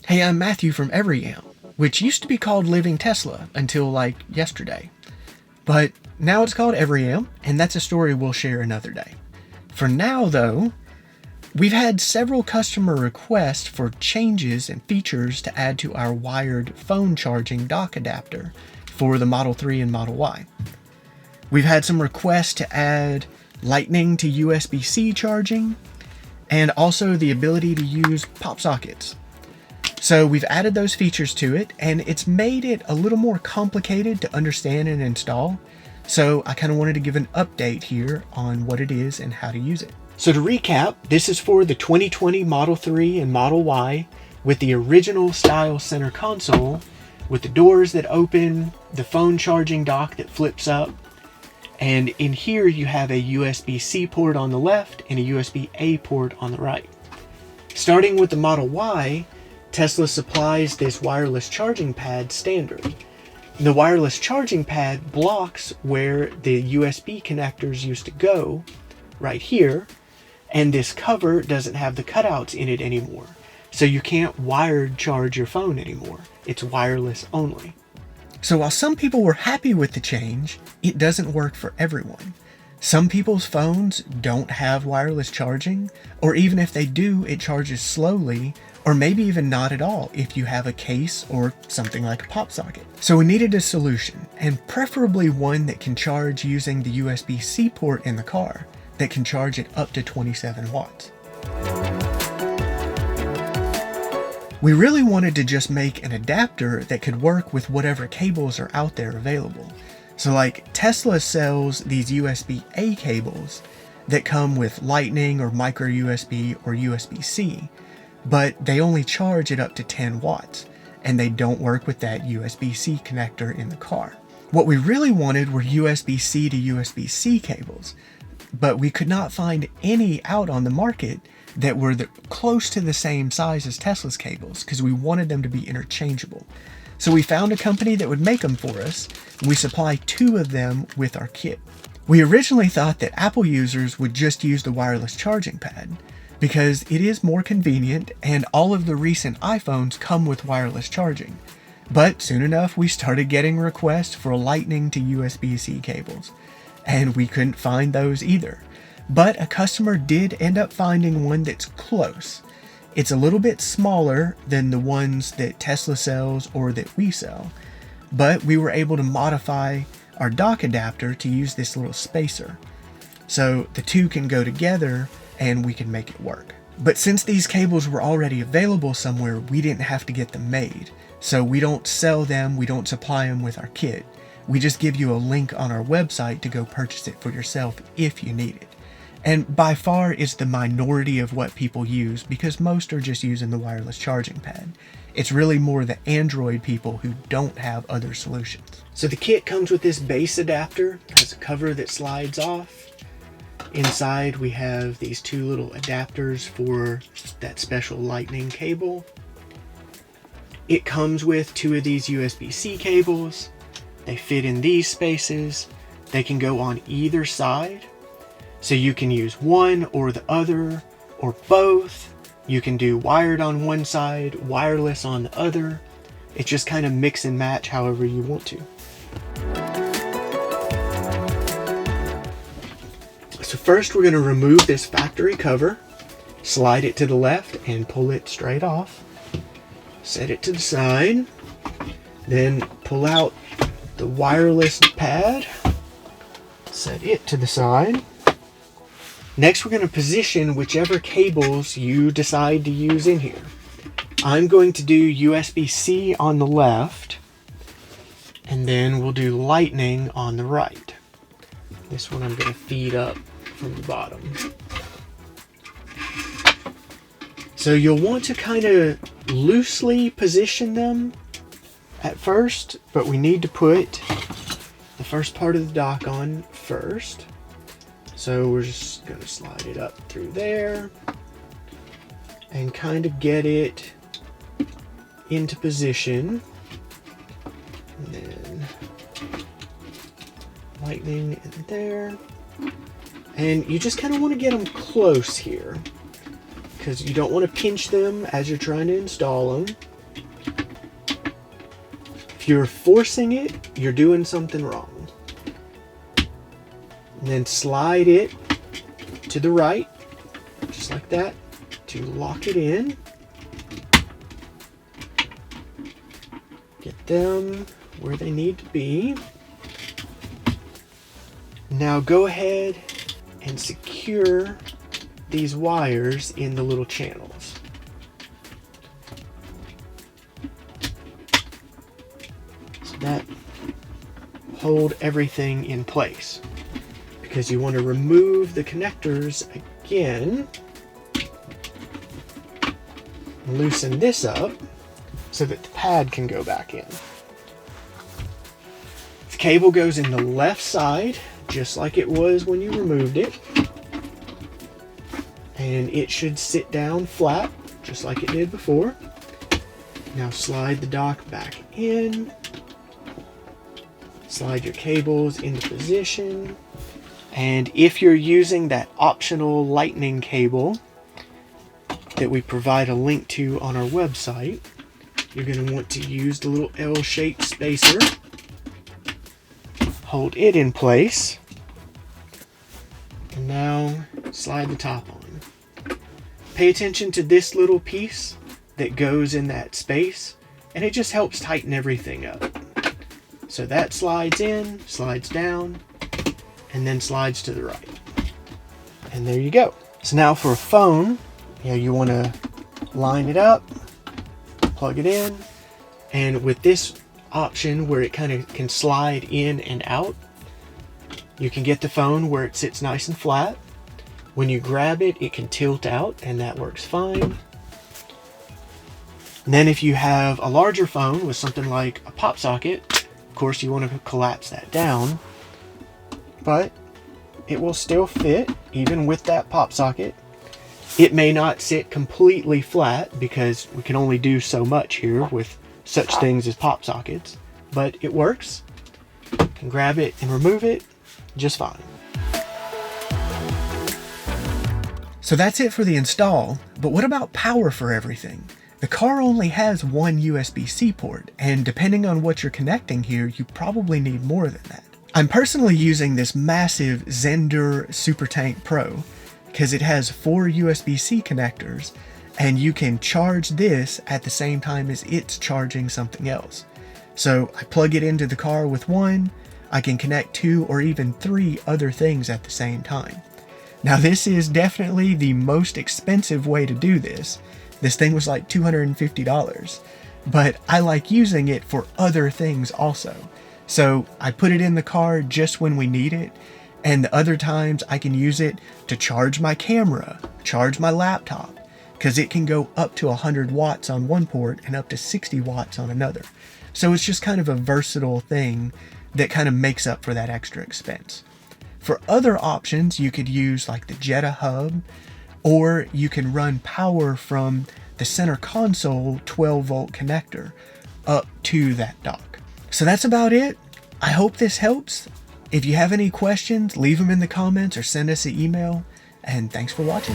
Hey, I'm Matthew from EveryAmp, which used to be called Living Tesla until like yesterday. But now it's called EveryAmp, and that's a story we'll share another day. For now, though, we've had several customer requests for changes and features to add to our wired phone charging dock adapter for the Model 3 and Model Y. We've had some requests to add Lightning to USB-C charging, and also the ability to use pop sockets. So we've added those features to it, and it's made it a little more complicated to understand and install. So I kind of wanted to give an update here on what it is and how to use it. So to recap, this is for the 2020 Model 3 and Model Y with the original style center console with the doors that open, the phone charging dock that flips up, and in here you have a USB-C port on the left and a USB-A port on the right. Starting with the Model Y, Tesla supplies this wireless charging pad standard. The wireless charging pad blocks where the USB connectors used to go, right here, and this cover doesn't have the cutouts in it anymore. So you can't wired charge your phone anymore. It's wireless only. So while some people were happy with the change, it doesn't work for everyone. Some people's phones don't have wireless charging, or even if they do, it charges slowly, or maybe even not at all if you have a case or something like a pop socket. So we needed a solution, and preferably one that can charge using the USB-C port in the car, that can charge it up to 27 watts. We really wanted to just make an adapter that could work with whatever cables are out there available. So like Tesla sells these USB-A cables that come with Lightning or micro USB or USB-C, but they only charge it up to 10 watts, and they don't work with that USB-C connector in the car. What we really wanted were USB-C to USB-C cables, but we could not find any out on the market that were close to the same size as Tesla's cables, because we wanted them to be interchangeable. So we found a company that would make them for us, and we supply 2 of them with our kit. We originally thought that Apple users would just use the wireless charging pad, because it is more convenient and all of the recent iPhones come with wireless charging. But soon enough, we started getting requests for Lightning to USB-C cables, and we couldn't find those either. But a customer did end up finding one that's close. It's a little bit smaller than the ones that Tesla sells or that we sell, but we were able to modify our dock adapter to use this little spacer. So the 2 can go together and we can make it work. But since these cables were already available somewhere, we didn't have to get them made. So we don't sell them, we don't supply them with our kit. We just give you a link on our website to go purchase it for yourself if you need it. And by far it's the minority of what people use, because most are just using the wireless charging pad. It's really more the Android people who don't have other solutions. So the kit comes with this base adapter, it has a cover that slides off. Inside we have these 2 little adapters for that special Lightning cable. It comes with 2 of these USB-C cables. They fit in these spaces. They can go on either side. So you can use one or the other or both. You can do wired on one side, wireless on the other. It's just kind of mix and match however you want to. So first we're going to remove this factory cover, slide it to the left and pull it straight off. Set it to the side. Then pull out the wireless pad. Set it to the side. Next, we're going to position whichever cables you decide to use in here. I'm going to do USB-C on the left, and then we'll do Lightning on the right. This one I'm going to feed up from the bottom. So you'll want to kind of loosely position them at first, but we need to put the first part of the dock on first. So we're just going to slide it up through there and kind of get it into position. And then Lightning in there. And you just kind of want to get them close here, because you don't want to pinch them as you're trying to install them. If you're forcing it, you're doing something wrong. And then slide it to the right, just like that, to lock it in. Get them where they need to be. Now go ahead and secure these wires in the little channels. So that hold everything in place. Because you want to remove the connectors again. Loosen this up so that the pad can go back in. The cable goes in the left side, just like it was when you removed it. And it should sit down flat, just like it did before. Now slide the dock back in. Slide your cables into position. And if you're using that optional lightning cable that we provide a link to on our website, you're going to want to use the little L-shaped spacer. Hold it in place. And now slide the top on. Pay attention to this little piece that goes in that space, and it just helps tighten everything up. So that slides in, slides down, and then slides to the right. And there you go. So now for a phone, you want to line it up, plug it in, and with this option where it kind of can slide in and out, you can get the phone where it sits nice and flat. When you grab it, it can tilt out, and that works fine. And then if you have a larger phone with something like a pop socket, of course you want to collapse that down, but it will still fit even with that pop socket. It may not sit completely flat because we can only do so much here with such things as pop sockets, but it works. You can grab it and remove it just fine. So that's it for the install, but what about power for everything? The car only has one USB-C port, and depending on what you're connecting here, you probably need more than that. I'm personally using this massive Zender SuperTank Pro because it has 4 USB-C connectors, and you can charge this at the same time as it's charging something else. So I plug it into the car with one, I can connect 2 or even 3 other things at the same time. Now this is definitely the most expensive way to do this. This thing was like $250, but I like using it for other things also. So I put it in the car just when we need it, and the other times I can use it to charge my camera, charge my laptop, because it can go up to 100 watts on one port and up to 60 watts on another. So it's just kind of a versatile thing that kind of makes up for that extra expense. For other options, you could use like the Jetta hub, or you can run power from the center console 12-volt connector up to that dock. So that's about it. I hope this helps. If you have any questions, leave them in the comments or send us an email. And thanks for watching.